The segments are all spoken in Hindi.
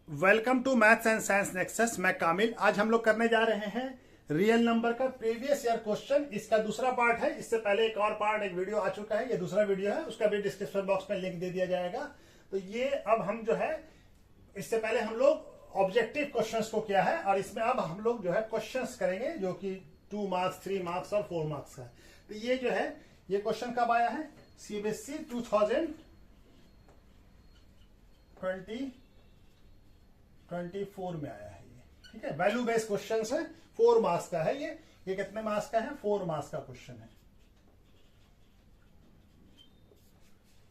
Welcome to maths and science nexus. मैं कामिल। आज हम लोग करने जा रहे हैं रियल नंबर का प्रीवियस ईयर क्वेश्चन। इसका दूसरा पार्ट है। इससे पहले एक और पार्ट, एक वीडियो आ चुका है। ये दूसरा वीडियो है, उसका भी डिस्क्रिप्शन बॉक्स में लिंक दे दिया जाएगा। तो ये अब हम जो है, इससे पहले हम लोग ऑब्जेक्टिव क्वेश्चंस को किया है और इसमें अब हम लोग जो है क्वेश्चंस करेंगे जो कि 2 मार्क्स, 3 मार्क्स और 4 मार्क्स का है। तो ये जो है, ये क्वेश्चन कब आया है? सीबीएसई 2024 में आया है ये। ठीक है, वैल्यू बेस्ड क्वेश्चन है, 4 मार्क्स का है ये कितने मार्क्स का है? 4 मार्क्स का क्वेश्चन है।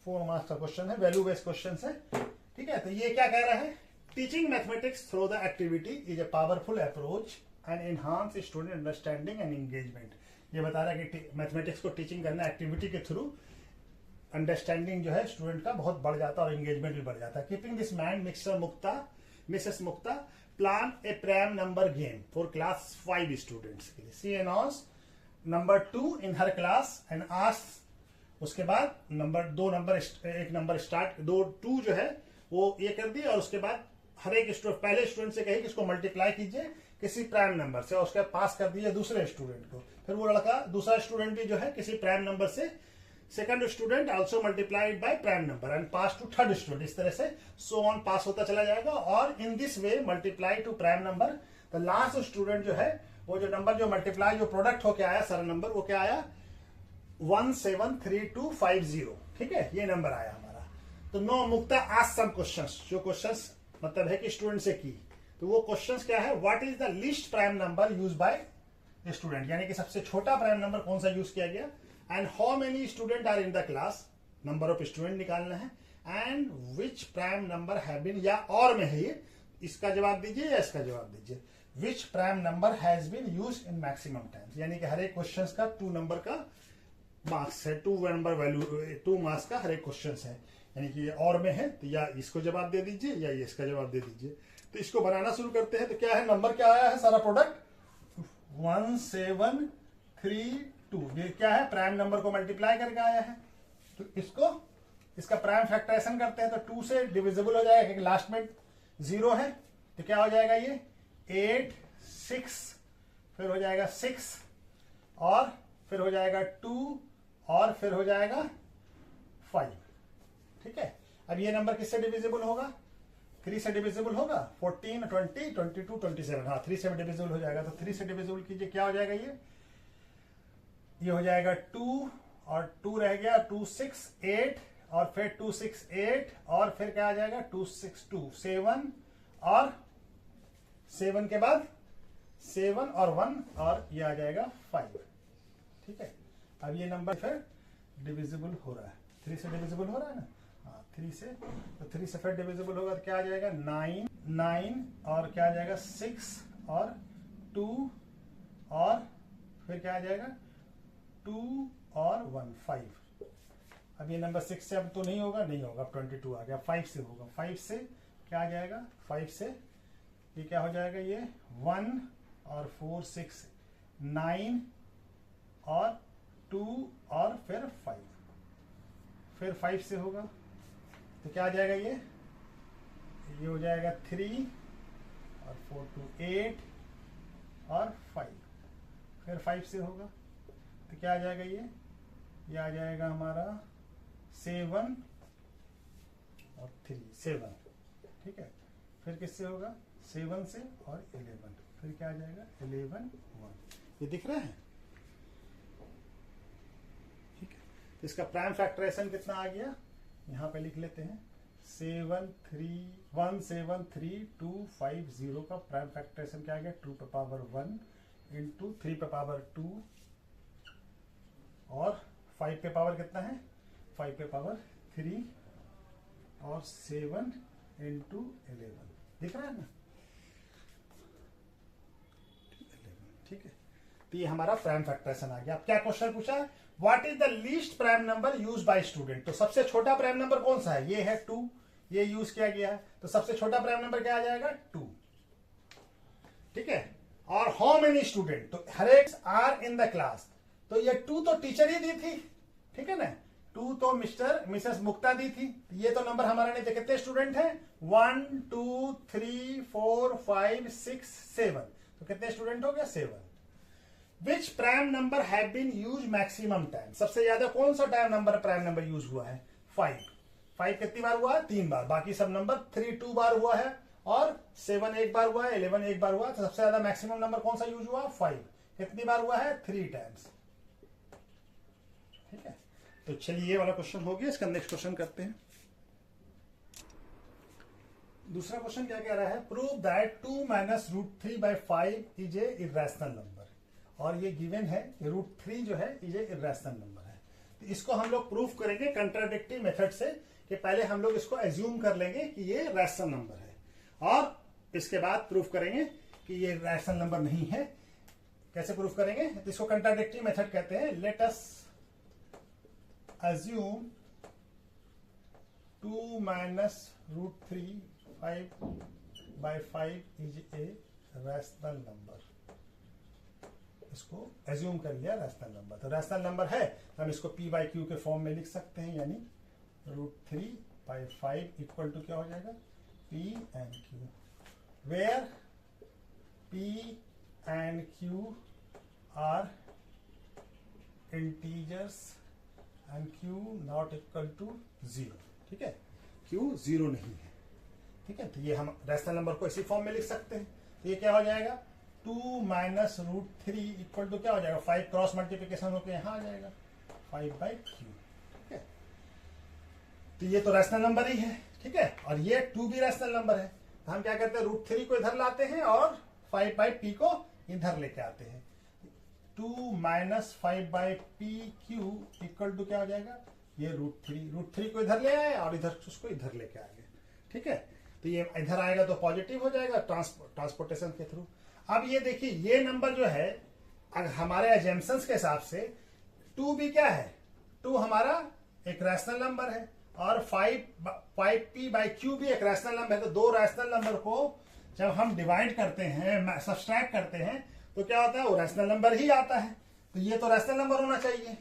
4 मार्क्स का क्वेश्चन है, वैल्यू बेस्ड क्वेश्चन है। ठीक है, तो ये क्या कह रहा है? Teaching mathematics through the activity is a powerful approach and enhance student understanding and engagement. ये बता रहा है कि मैथमेटिक्स को टीचिंग करना एक्टिविटी के थ्रू अंडरस्टैंडिंग जो है स्टूडेंट का बहुत बढ़ जाता है और एंगेजमेंट भी बढ़ जाता है। Keeping this mind Mrs Mukta plan a prime number game for class 5 students के लिए। She announce number 2 in her class and ask. उसके बाद एक नंबर स्टार्ट 2 जो है वो ये कर दिए और उसके बाद हर एक स्टूडेंट, पहले स्टूडेंट से कही कि इसको मल्टीप्लाई कीजिए किसी प्राइम नंबर से और उसके बाद पास कर दिए दूसरे स्टूडेंट को। फिर वो लड़का, दूसरा स्टूडेंट भी जो है किसी प्राइम नंबर से second student also multiplied by prime number and pass to third student. इस तरह से सो ऑन पास होता चला जाएगा और in this way multiply two prime number the last student जो है, वो जो नंबर जो मल्टीप्लाई जो प्रोडक्ट होके आया सारा नंबर, वो क्या आया? 173250। ठीक है, ये नंबर आया हमारा। तो नो मुक्ता आस्क सम क्वेश्चंस, जो क्वेश्चंस मतलब है कि स्टूडेंट से की, तो वो क्वेश्चंस क्या है? What is the least prime number use by student, यानी कि सबसे छोटा प्राइम नंबर कौन सा यूज किया गया, and how many student are in the class, number of student निकालना है, and which prime number have been, या और में है ये, इसका जवाब दीजिए या इसका जवाब दीजिए। Which prime number has been use in maximum times, यानी कि हर एक क्वेश्चन का 2 नंबर का मार्क्स है, 2 नंबर वैल्यू 2 मार्क्स का हर एक क्वेश्चन है। यानी कि ये और में है तो या इसको जवाब दे दीजिए या ये इसका जवाब दे दीजिए। तो इसको बनाना शुरू करते हैं। तो क्या है, नंबर क्या आया है? सारा प्रोडक्ट 1732। ये क्या है? प्राइम नंबर को मल्टीप्लाई करके आया है। तो इसका प्राइम फैक्टराइजेशन करते हैं तो 2 से डिविजिबल हो जाएगा क्योंकि लास्ट में 0 है। तो क्या हो जाएगा? ये 8 6, फिर हो जाएगा 6 और फिर हो जाएगा 2 और फिर हो जाएगा 5। ठीक है, अब ये नंबर किससे डिविजिबल होगा? 3 से डिविजिबल होगा। 14 20 22 27, हाँ 3 से डिविजिबल हो जाएगा। तो 3 से डिविजिबल कीजिए, क्या हो जाएगा? ये हो जाएगा 2 और 2 रह गया, 2 6 8 और फिर 2 6 8 और फिर क्या आ जाएगा? 2 6 2 7 और 7 के बाद 7 और 1 और ये आ जाएगा 5। ठीक है, अब ये नंबर फिर डिविजिबल हो रहा है, 3 से डिविजिबल हो रहा है ना, हाँ 3 से, तो 3 से फिर डिविजिबल होगा तो क्या आ जाएगा? 9 और क्या आ जाएगा? 6 और 2 और फिर क्या आ जाएगा? 2 और 1 5। अब ये नंबर 6 से अब तो नहीं होगा, अब 22 आ गया। 5 से होगा, 5 से क्या आ जाएगा? 5 से ये क्या हो जाएगा? ये 1 और 4 6 9 और 2 और फिर 5, फिर 5 से होगा तो क्या आ जाएगा? ये हो जाएगा 3 और 4 2 8 और 5, फिर 5 से होगा तो क्या आ जाएगा? ये आ जाएगा हमारा 7 और 3 7। ठीक है, फिर किससे होगा? 7 से और 11, फिर क्या आ जाएगा? 11 1। ये दिख रहा है? ठीक है, तो इसका प्राइम फैक्टराइजेशन कितना आ गया? यहाँ पे लिख लेते हैं। 173250 का प्राइम फैक्टराइजेशन क्या आ गया? 2 पे पावर 1 इंटू 3 पे पावर 2 और 5 पे पावर कितना है? 5 पे पावर 3 और 7 इंटू 11। दिख रहा है ना? ठीक है, तो ये हमारा प्राइम फैक्टराइजेशन आ गया। अब क्या क्वेश्चन पूछा है? What is the least prime number use by student. तो सबसे छोटा प्राइम नंबर कौन सा है? ये है 2, ये यूज किया गया है। तो सबसे छोटा प्राइम नंबर क्या आ जाएगा? 2। ठीक है, और हाउ मेनी स्टूडेंट, तो हर एक आर इन द क्लास, तो ये 2 तो टीचर ही दी थी। ठीक है ना, 2 तो मिस्टर मिसेस मुक्ता दी थी, ये तो नंबर हमारा नहीं थे। कितने स्टूडेंट हैं? 1 2 3 4 5 6 7, तो कितने स्टूडेंट हो गया? 7। Which prime number have been use maximum time, सबसे ज्यादा कौन सा time number prime number use हुआ है? 5। 5 कितनी बार हुआ है? 3 बार। बाकी सब नंबर 3 2 बार हुआ है और 7 एक बार हुआ है, 11 एक बार हुआ है। तो सबसे ज्यादा मैक्सिमम नंबर कौन सा यूज हुआ? 5। कितनी बार हुआ है? 3 टाइम्स। ठीक है, तो चलिए ये वाला क्वेश्चन हो गया। इसका नेक्स्ट क्वेश्चन करते हैं। दूसरा क्वेश्चन क्या कह रहा है? Prove that 2 minus √3/5 is a irrational number. और ये गिवन है कि √3 जो है इज ए इरेशनल नंबर है। तो इसको हम लोग प्रूफ करेंगे कंट्राडिक्टिव मेथड से, कि पहले हम लोग इसको एज्यूम कर लेंगे कि ये रैशनल नंबर है, और इसके बाद प्रूफ करेंगे कि ये रैशनल नंबर नहीं है। कैसे प्रूफ करेंगे? तो इसको कंट्राडिक्टिव मेथड कहते हैं। Let us assume 2 minus √3/5 is a rational number। इसको एज्यूम कर लिया रैशनल नंबर। तो रैशनल नंबर है तो हम इसको p/q के फॉर्म में लिख सकते हैं, यानी √3/5 इक्वल टू क्या हो जाएगा? p and q, where p and q are integers and q not equal to 0। ठीक है, q 0 नहीं है। ठीक है, तो ये हम रैशनल नंबर को इसी फॉर्म में लिख सकते हैं। तो ये क्या हो जाएगा? 2 माइनस √3 इक्वल टू क्या हो जाएगा? 5 क्रॉस मल्टीप्लीकेशन होकर यहां आ जाएगा 5/q। ठीक है, तो ये तो रैशनल नंबर ही है। ठीक है, और ये 2 भी रैशनल नंबर है। तो हम क्या करते हैं? √3 को इधर लाते हैं और 5/p को इधर लेके आते हैं। 2 माइनस 5/pq इक्वल टू क्या हो जाएगा? ये √3 को इधर ले आए और इधर उसको इधर लेके आ गए। ठीक है, तो ये इधर आएगा तो पॉजिटिव हो जाएगा ट्रांसपोर्टेशन के थ्रू। अब ये देखिए, ये नंबर जो है अगर हमारे एजम्पशंस के हिसाब से 2 भी क्या है? 2 हमारा एक रैशनल नंबर है और 5p/q भी एक रैशनल नंबर है। तो दो रैशनल नंबर को जब हम डिवाइड करते हैं, सब्सट्रैक्ट करते हैं, तो क्या होता है? वो रैशनल नंबर ही आता है। तो ये तो रैशनल नंबर होना चाहिए,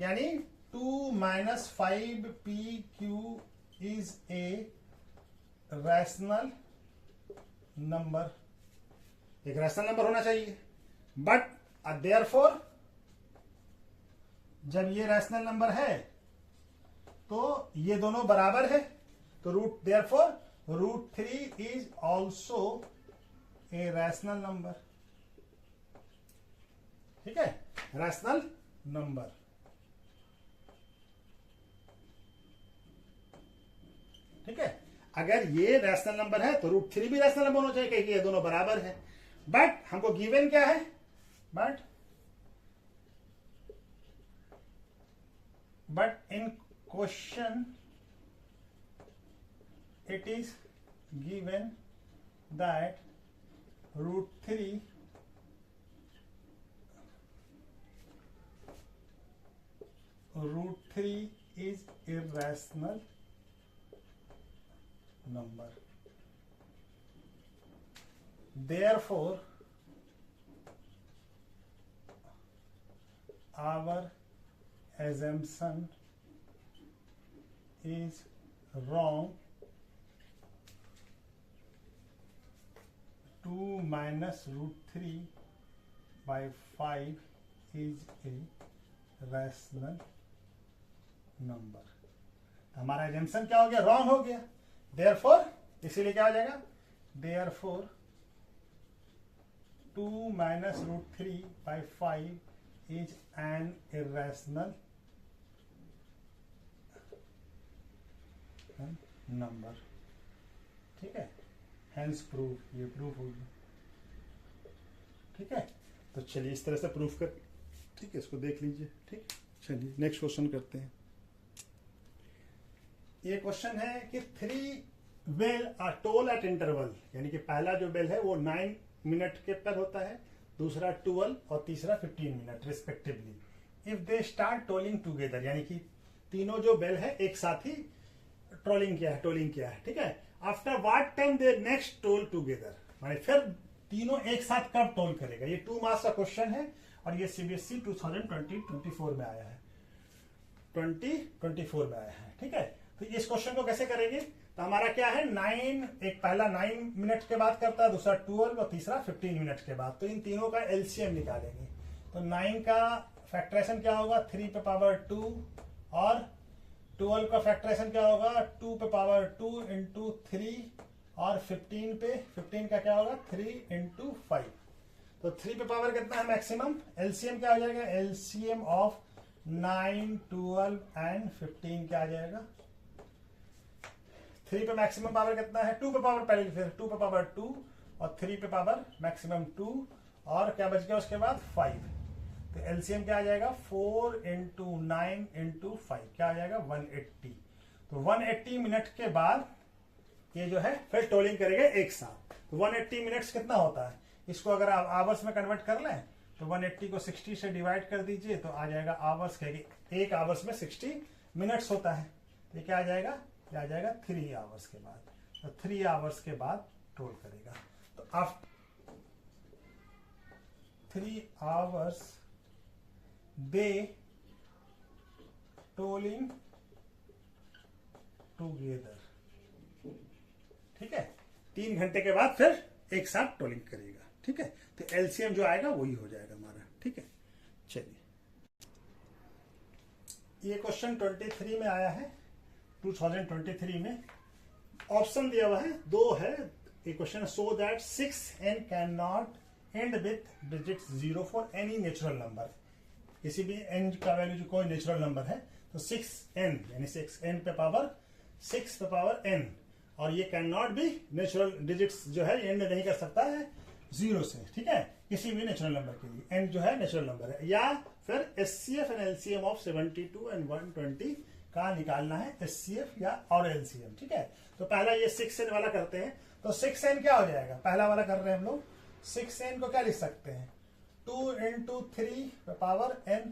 यानी 2 minus 5pq is a rational number, एक रैशनल नंबर होना चाहिए। बट देयरफॉर जब ये रैशनल नंबर है तो ये दोनों बराबर है, तो therefore √3 is also a rational number. ठीक है, रैशनल नंबर। ठीक है, अगर ये रैशनल नंबर है तो √3 भी रैशनल नंबर होना चाहिए, क्योंकि ये दोनों बराबर है। बट हमको गिवन क्या है? But in question it is given that √3 is irrational number, therefore our assumption is wrong. 2 minus √3/5 is a rational number। हमारा एजम्पशन क्या हो गया? रॉन्ग हो गया। देयरफॉर इसीलिए क्या हो जाएगा? Therefore 2 minus √3/5 is an irrational number। ठीक है, हेंस प्रूफ, ये प्रूफ होगी। ठीक है, तो चलिए इस तरह से प्रूफ कर, ठीक है, इसको देख लीजिए। ठीक, चलिए नेक्स्ट क्वेश्चन करते हैं। ये क्वेश्चन है कि 3 bell are toll at interval, यानी कि पहला जो बेल है वो 9 मिनट के पर होता है, दूसरा 12 और तीसरा 15 minute respectively. If they start tolling together, यानी कि तीनों जो बेल है एक साथ ही टोलिंग किया है। ठीक है, after what time they next toll together, माने फिर तीनों एक साथ कब टोल करेगा। ये 2 मार्क्स का क्वेश्चन है और ये CBSE 2020-24 में आया है। 2024 में आया है। ठीक है, तो इस क्वेश्चन को कैसे करेंगे, तो हमारा क्या है 9, एक पहला 9 मिनट के बाद करता है, दूसरा 12 और तीसरा 15 मिनट के बाद। तो इन तीनों का एलसीएम निकालेंगे। तो 9 का फैक्टराइजेशन क्या होगा 3 पे पावर 2 और 12 का फैक्टराइजेशन क्या होगा 2 पे पावर 2 इंटू 3 और 15 का क्या होगा 3 इंटू 5। तो 3 पे पावर कितना है मैक्सिमम, एलसीएम क्या हो जाएगा, एलसीएम ऑफ 9, 12 एंड 15 क्या आ जाएगा। 3 पे मैक्सिमम पावर कितना है, 2 पे पावर पहले फिर 2 पे पावर 2 और 3 पे पावर मैक्सिमम 2 और क्या बच गया उसके बाद 5। तो एलसीएम क्या आ जाएगा 4 इंटू 9 इंटू 5 क्या आ जाएगा 180। तो 180 मिनट के बाद ये जो है फिर टोलिंग करेंगे एक साथ। तो 180 मिनट्स कितना होता है, इसको अगर आप आवर्स में कन्वर्ट कर लें तो 180 को 60 से डिवाइड कर दीजिए तो आ जाएगा आवर्स, कहेगी एक आवर्स में 60 मिनट्स होता है। तो ये क्या आ जाएगा, ये आ जाएगा 3 आवर्स के बाद। तो 3 आवर्स के बाद टोल करेगा। तो आफ्टर 3 आवर्स दे टोलिंग टूगेदर। ठीक है, 3 घंटे के बाद फिर एक साथ टोलिंग करेगा। ठीक है, तो एलसीएम जो आएगा वही हो जाएगा हमारा। ठीक है, चलिए ये क्वेश्चन 23 में आया है, 2023 में। ऑप्शन दिया हुआ है, 2 है। ये question so that 6n can not and with digit 0 for any natural number. किसी भी n का वैल्यू जो कोई नेचुरल नंबर है तो 6n यानी 6n पे पावर 6 पे पावर n, और ये can not be natural digits जो है एंड नहीं कर सकता है 0 से। ठीक है, किसी भी नेचुरल नंबर के लिए n जो है नेचुरल नंबर है। या फिर HCF and LCM of 72 and 120 का निकालना है, एचसीएफ या और एलसीएम। ठीक है, तो पहला ये 6n वाला करते हैं। तो 6n क्या हो जाएगा, पहला वाला कर रहे हैं हम लोग। 6n को क्या लिख सकते हैं 2 इंटू 3 पावर n।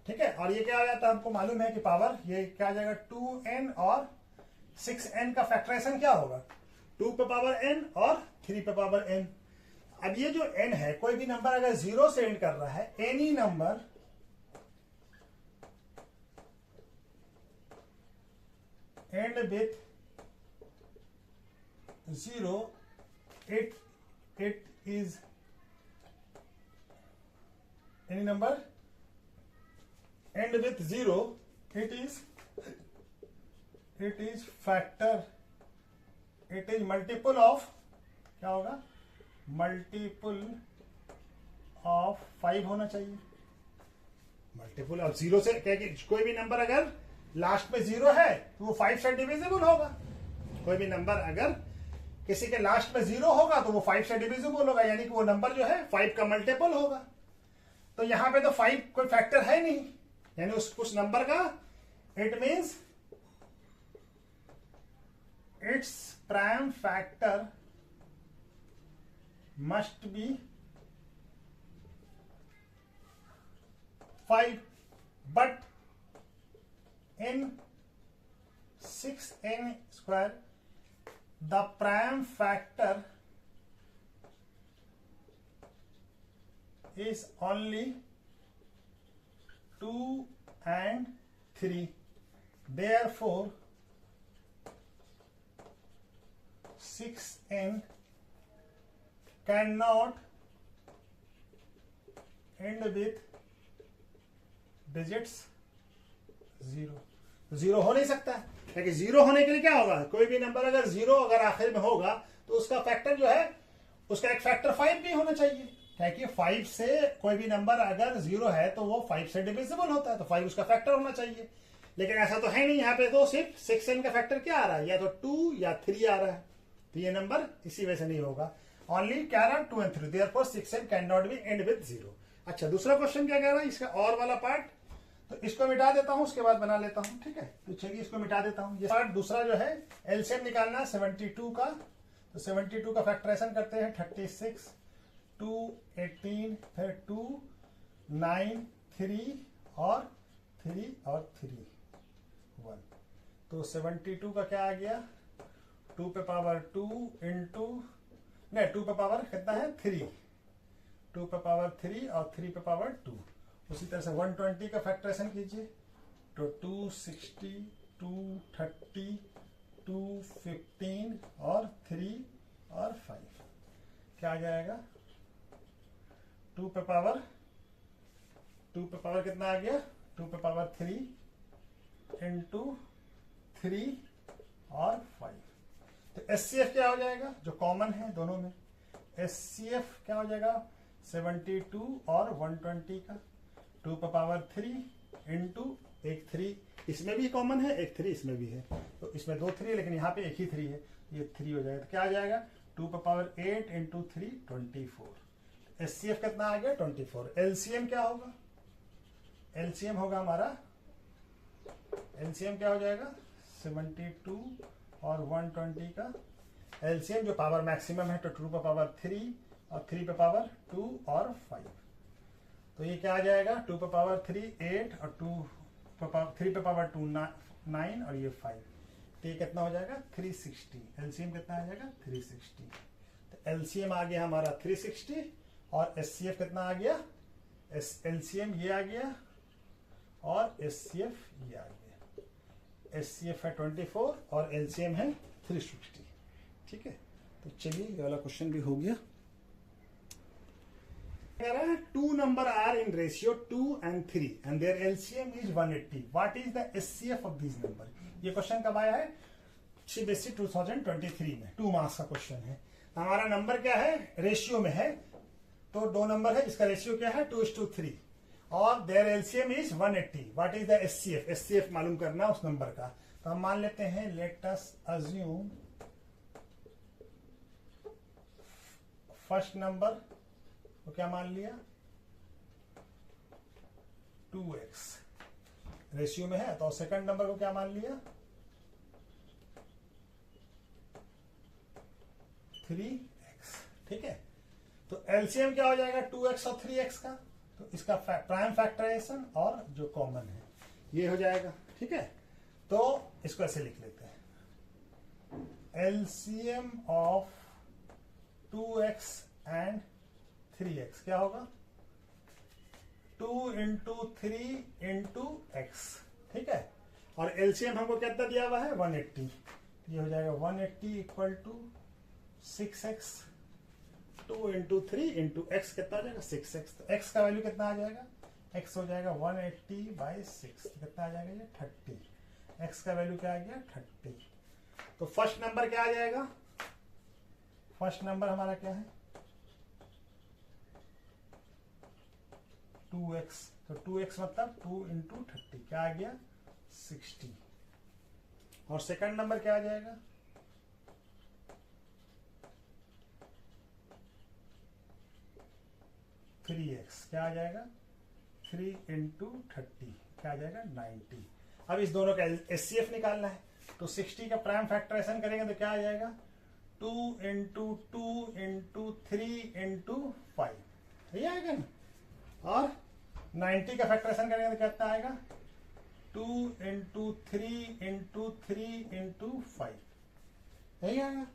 ठीक है, और ये क्या हो जाता है हमको मालूम है कि पावर ये क्या आ जाएगा 2n और 6n का फैक्टराइजेशन क्या होगा 2 पे पावर n और 3 पे पावर n। अब ये जो n है, कोई भी नंबर अगर 0 से एंड कर रहा है, any number and with 0 it is any number end with 0 it is factor, it is multiple of क्या होगा मल्टीपल ऑफ 5 होना चाहिए। मल्टीपल ऑफ 0 से क्या कि कोई भी नंबर अगर लास्ट में 0 है तो वो 5 से डिविजिबल होगा। कोई भी नंबर अगर किसी के लास्ट में 0 होगा तो वो 5 से डिविजिबल होगा, यानी कि वो नंबर जो है 5 का मल्टीपल होगा। तो यहां पे तो 5 कोई फैक्टर है नहीं, यानी उस नंबर का it means its prime factor must be 5, but in 6n square the prime factor is only 2 and 3, therefore 6n cannot end with digits 0। 0 हो नहीं सकता है, क्योंकि 0 होने के लिए क्या होगा, कोई भी नंबर अगर 0 अगर आखिर में होगा तो उसका फैक्टर जो है उसका एक फैक्टर 5 भी होना चाहिए, क्योंकि 5 से कोई भी नंबर अगर 0 है तो वो 5 से डिविजिबल होता है, तो 5 उसका फैक्टर होना चाहिए। लेकिन ऐसा तो है नहीं, यहाँ पे तो सिर्फ 6n का फैक्टर क्या आ रहा है, या तो 2 या 3 आ रहा है, तो ये नंबर इसी वजह से नहीं होगा। ओनली क्या रहा 2 and 3, therefore 6n cannot be end with 0। अच्छा, दूसरा क्वेश्चन क्या कह रहा है, इसका और वाला पार्ट, तो इसको मिटा देता हूं, उसके बाद बना लेता हूं। ठीक है, तो चलिए इसको मिटा देता हूं। ये पार्ट दूसरा जो है एलसीएम निकालना है 72 का। तो 72 का फैक्टराइजेशन करते हैं 36 2 18 फिर 2 9 3 और 3 1। तो 72 का क्या आ गया 2 पे पावर 2 इंटू नहीं 2 पे पावर कितना है 3, 2 पे पावर 3 और 3 पे पावर 2। उसी तरह से 120 का फैक्टराइजेशन कीजिए तो 260, 230, 215 और 3 और 5 क्या आ जाएगा? 2 पे पावर कितना आ गया? 2 पे पावर 3 इंटू 3 और 5। तो SCF क्या हो जाएगा जो कॉमन है दोनों में? SCF क्या हो जाएगा? 72 और 120 का 2 पे पावर 3 इंटू एक 3 इसमें भी कॉमन है, एक 3 इसमें भी है, तो इसमें 2 3 है लेकिन यहाँ पे एक ही 3 है, ये 3 हो जाएगा। तो क्या आ जाएगा? 2 पे पावर 8 इंटू 3 24। SCF कितना आ गया? 24। LCM क्या होगा? LCM होगा हमारा, LCM क्या हो जाएगा? 72 और 120 का LCM जो पावर मैक्सिमम है तो 2 पे पावर 3 और 3 पे पावर 2 और 5। तो ये क्या आ जाएगा? 2 पे पावर 3 8 और 3 पे पावर 2 9 और ये 5। तो ये कितना हो जाएगा? 360। LCM कितना आ जाएगा? 360। तो LCM आ गया हमारा 360 और SCF कितना आ गया? LCM ये आ गया और SCF ये आ गया। SCF है 24 और LCM है 360। ठीक है, तो चलिए ये वाला क्वेश्चन भी हो गया। Two number are in ratio 2 and 3 and their LCM is 180. What is the SCF of these number? ये क्वेश्चन कब आया है? CBSE 2023 में 2 मार्क्स का क्वेश्चन है। हमारा नंबर क्या है? रेशियो में है, तो 2 नंबर है जिसका रेशियो क्या है? 2:3 और their LCM is 180. What is the SCF? SCF मालूम करना उस नंबर का। तो हम मान लेते हैं let us assume first number तो क्या मान लिया? 2x रेशियो में है, तो सेकंड नंबर को क्या मान लिया? 3x। ठीक है, तो LCM क्या हो जाएगा? 2x और 3x का, तो इसका प्राइम फैक्टराइजेशन और जो कॉमन है ये हो जाएगा। ठीक है, तो इसको ऐसे लिख लेते हैं LCM of 2x and 3x क्या होगा? 2 इंटू 3 इंटू x। ठीक है, और LCM हमको कितना दिया हुआ है? 180। ये हो जाएगा 180 equal to 6x। 2 into 3 into x कितना हो जाएगा? 6x। तो x का वैल्यू कितना आ जाएगा? x हो जाएगा 180/6। कितना आ जाएगा? ये 30। x का वैल्यू क्या आ गया? 30। तो फर्स्ट नंबर क्या आ जाएगा? फर्स्ट नंबर हमारा क्या है? 2x। तो 2x मतलब 2 इंटू 30 क्या आ गया? 60। और सेकंड नंबर क्या आ जाएगा? 3x क्या आ जाएगा? 3 इंटू 30 क्या आ जाएगा? 90। अब इस दोनों का SCF निकालना है, तो 60 का प्राइम फैक्टराइजेशन करेंगे तो क्या आ जाएगा? 2 इंटू 2 इंटू 3 इंटू 5 ये आएगा ना, और 90 का फैक्टराइजेशन करेंगे तो कितना आएगा? 2 इंटू 3 इंटू 3 इंटू 5 यही आएगा।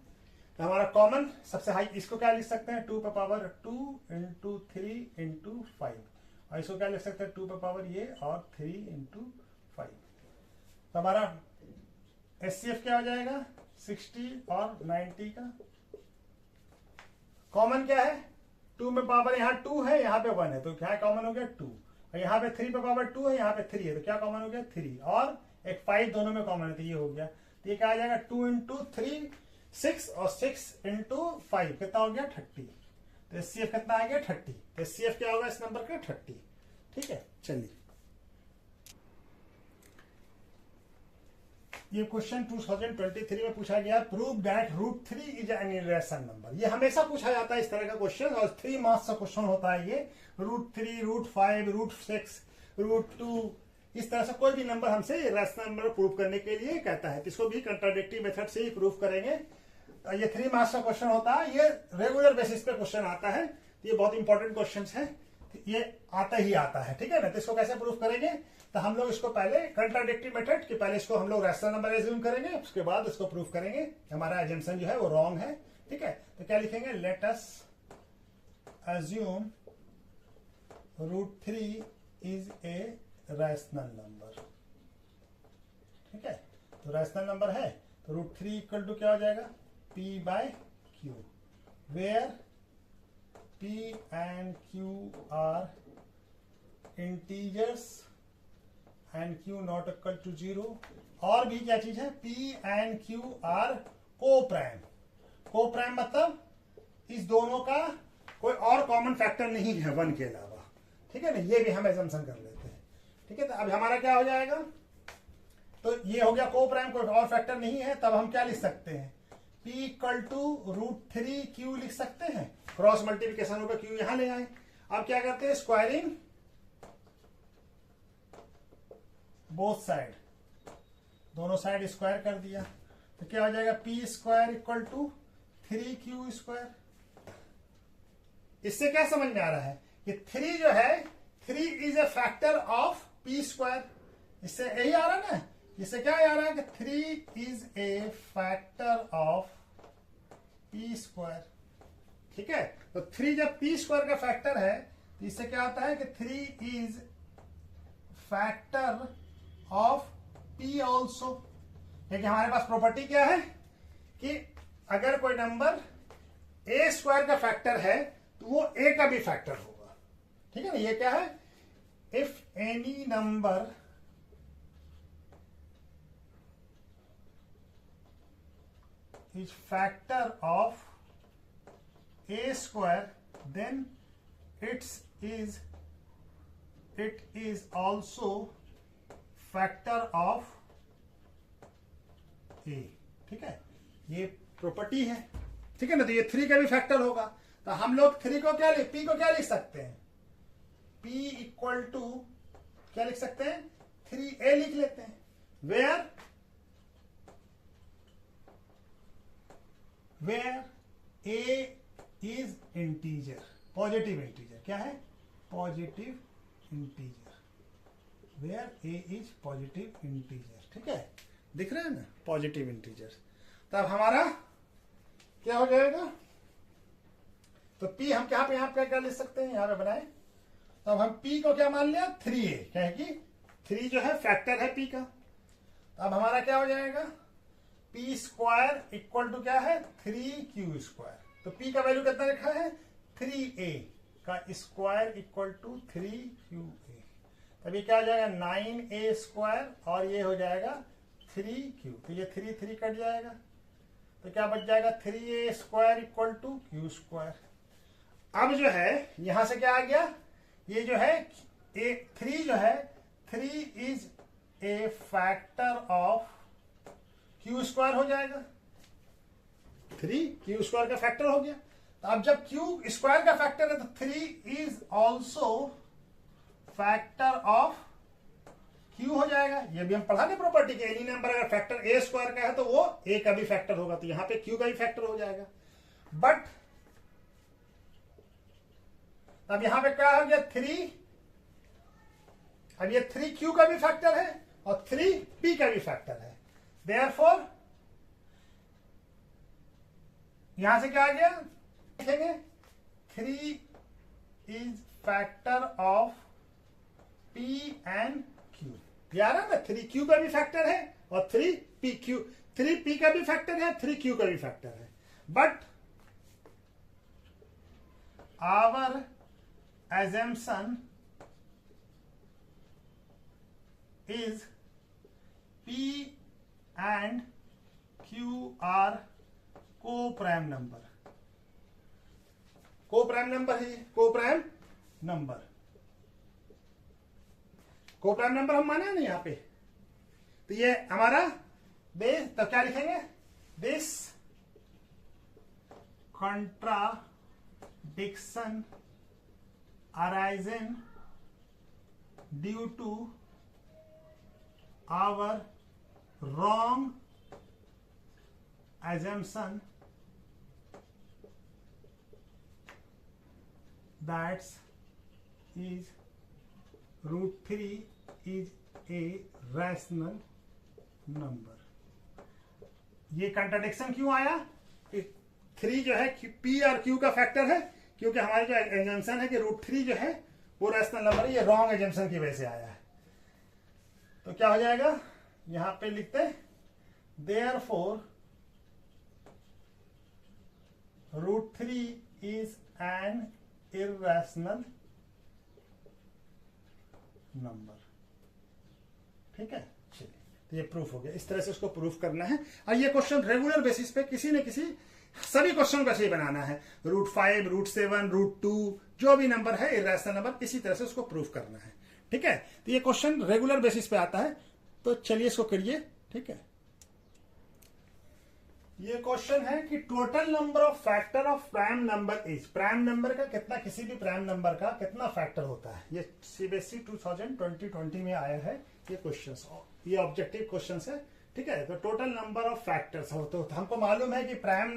तो हमारा कॉमन सबसे हाई इसको क्या लिख सकते हैं? 2 पे पावर 2 इंटू 3 इंटू 5, और इसको क्या लिख सकते हैं? 2 पे पावर ये और 3 इंटू 5। तो हमारा SCF क्या हो जाएगा? 60 और 90 का कॉमन क्या है? 2 में पावर यहाँ 2 है, यहाँ पे 1 है, तो क्या कॉमन हो गया? 2। और यहाँ पे 3 पे पावर 2 है, यहाँ पे 3 है, तो क्या कॉमन हो गया? 3 और एक 5 दोनों में कॉमन है, तो ये हो गया। तो ये क्या आ जाएगा? 2 इंटू 3 6 और 6 इंटू 5 कितना हो गया? 30। तो SCF कितना आ गया? 30। तो SCF क्या होगा इस नंबर का? 30। ठीक है, चलिए ये क्वेश्चन 2023 में पूछा गया, prove that √3 is an irrational number. ये हमेशा पूछा जाता है इस तरह का क्वेश्चन, और 3 मार्क्स का क्वेश्चन होता है ये। √3, √5, √6, √2 इस तरह से कोई भी नंबर हमसे इरेशनल नंबर प्रूव करने के लिए कहता है, तो इसको भी कंट्राडिक्टिव मेथड से ही प्रूव करेंगे। ये 3 मार्क्स का क्वेश्चन होता है, ये रेगुलर बेसिस पे क्वेश्चन आता है, तो ये बहुत इंपॉर्टेंट क्वेश्चन है, ये आता ही आता है। ठीक है ना, तो इसको कैसे प्रूव करेंगे? तो हम लोग इसको पहले कंट्राडिक्टिव मेथड कि पहले इसको हम लोग रैशनल नंबर एज्यूम करेंगे, उसके बाद इसको प्रूव करेंगे हमारा एजम्पशन जो है वो रॉन्ग है। ठीक है, तो क्या लिखेंगे? Let us assume √3 is a rational number. ठीक है, तो रैशनल नंबर है तो √3 इक्वल टू क्या हो जाएगा, P/Q, where P and Q are integers and Q not equal to 0। और भी क्या चीज है, P and Q are coprime. Coprime मतलब इस दोनों का कोई और कॉमन फैक्टर नहीं है 1 के अलावा, ठीक है ना, ये भी हम एजम्पशन कर लेते हैं। ठीक है, तो अब हमारा क्या हो जाएगा, तो ये हो गया कोप्राइम, कोई और फैक्टर नहीं है, तब हम क्या लिख सकते हैं, P इक्वल टू √3Q लिख सकते हैं, क्रॉस मल्टीप्लिकेशन होगा, Q यहां ले आए। अब क्या करते हैं, स्क्वायरिंग बोथ साइड, दोनों साइड स्क्वायर कर दिया, तो क्या हो जाएगा, P² इक्वल टू 3Q²। इससे क्या समझ में आ रहा है कि 3 जो है, 3 is a factor of P²। इससे यही आ रहा है ना, इससे क्या आ रहा है कि 3 is a factor of P²। ठीक है, तो 3 जब P² का फैक्टर है तो इससे क्या आता है कि 3 is factor of P also. क्योंकि हमारे पास प्रॉपर्टी क्या है कि अगर कोई नंबर A² का फैक्टर है तो वो A का भी फैक्टर होगा। ठीक है ना, ये क्या है, if any number is factor of A² then it is also factor of A। ठीक है, ये प्रॉपर्टी है। ठीक है ना, तो ये 3 का भी फैक्टर होगा, तो हम लोग 3 को क्या लिख, P को क्या लिख सकते हैं, P इक्वल टू क्या लिख सकते हैं, 3A लिख लेते हैं, where A is integer, positive integer. क्या है, positive integer, where A is positive integer. ठीक है, दिख रहा है ना, पॉजिटिव इंटीजर। तब हमारा क्या हो जाएगा, तो P हम यहाँ पे क्या लिख सकते हैं, यहाँ पे बनाए, तब हम P को क्या मान लिया, 3A, क्या है कि 3 जो है फैक्टर है P का। अब हमारा क्या हो जाएगा, P² इक्वल टू क्या है, 3Q²। तो P का वैल्यू कितना लिखा है, 3A का स्क्वायर इक्वल टू 3QA। तब ये क्या हो जाएगा, 9A² और ये हो जाएगा 3Q। तो ये 3 कट जाएगा, तो क्या बच जाएगा, 3A² इक्वल टू Q²। अब जो है यहां से क्या आ गया, ये जो है 3 जो है, 3 is a factor of Q² हो जाएगा, 3 Q² का फैक्टर हो गया। तो अब जब Q² का फैक्टर है तो 3 is also factor of Q हो जाएगा। ये भी हम पढ़ा दे प्रॉपर्टी के, एनी नंबर अगर फैक्टर A² का है तो वो A का भी फैक्टर होगा, तो यहां पे Q का भी फैक्टर हो जाएगा। बट अब यहां पे क्या हो गया, 3, अब ये 3Q का भी फैक्टर है और 3P का भी फैक्टर है, देयरफॉर यहां से क्या आ गया, लिखेंगे 3 is factor of P and Q। यार है ना, 3Q का भी फैक्टर है और 3P का भी फैक्टर है, 3Q का भी फैक्टर है। But our assumption is P and Q are co-prime number। co-prime number है, co-prime number, co-prime number हम माने ना यहाँ पे, तो ये हमारा बेस, तो क्या लिखेंगे, this contradiction arising due to our wrong assumption that is √3 is a rational number। ये कंट्राडिक्शन क्यों आया कि 3 जो है P और Q का फैक्टर है, क्योंकि हमारी जो एजम्पशन है कि √3 जो है वो रैशनल नंबर है, ये रॉन्ग एजम्पशन की वजह से आया है। तो क्या हो जाएगा, यहां पे लिखते हैं therefore √3 is an irrational number। ठीक है, चलिए, तो ये प्रूफ हो गया। इस तरह से इसको प्रूफ करना है। और ये क्वेश्चन रेगुलर बेसिस पे किसी न किसी, सभी क्वेश्चन को ऐसे ही बनाना है। √5, √7, √2 जो भी नंबर है इर्रेशनल नंबर, इसी तरह से उसको प्रूफ करना है। ठीक है, तो ये क्वेश्चन रेगुलर बेसिस पे आता है। तो चलिए इसको करिए। ठीक है, ये क्वेश्चन है कि total number of factor of prime number is, prime number का कितना, किसी भी प्राइम नंबर का कितना फैक्टर होता है। ये सीबीएसई 2020 में आया है ये क्वेश्चंस, ये ऑब्जेक्टिव क्वेश्चंस है। ठीक है, तो टोटल नंबर ऑफ फैक्टर्स हो, तो हमको मालूम है कि प्राइम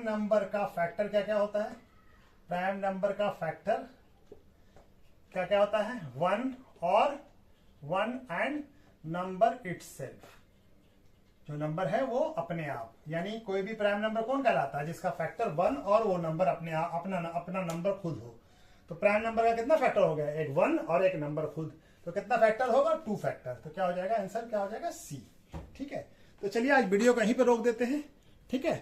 नंबर का फैक्टर क्या क्या होता है। प्राइम नंबर का फैक्टर क्या क्या होता है, 1 और 1 एंड नंबर इटसेल्फ। जो नंबर है वो अपने आप, यानी कोई भी प्राइम नंबर कौन कहलाता है, जिसका फैक्टर 1 और वो नंबर अपने आप अपना नंबर खुद हो। तो प्राइम नंबर का कितना फैक्टर हो गया, एक 1 और एक नंबर खुद, तो कितना फैक्टर होगा, 2 फैक्टर। तो क्या हो जाएगा आंसर, क्या हो जाएगा, सी। ठीक है, तो चलिए आज वीडियो को यहीं पे रोक देते हैं। ठीक है।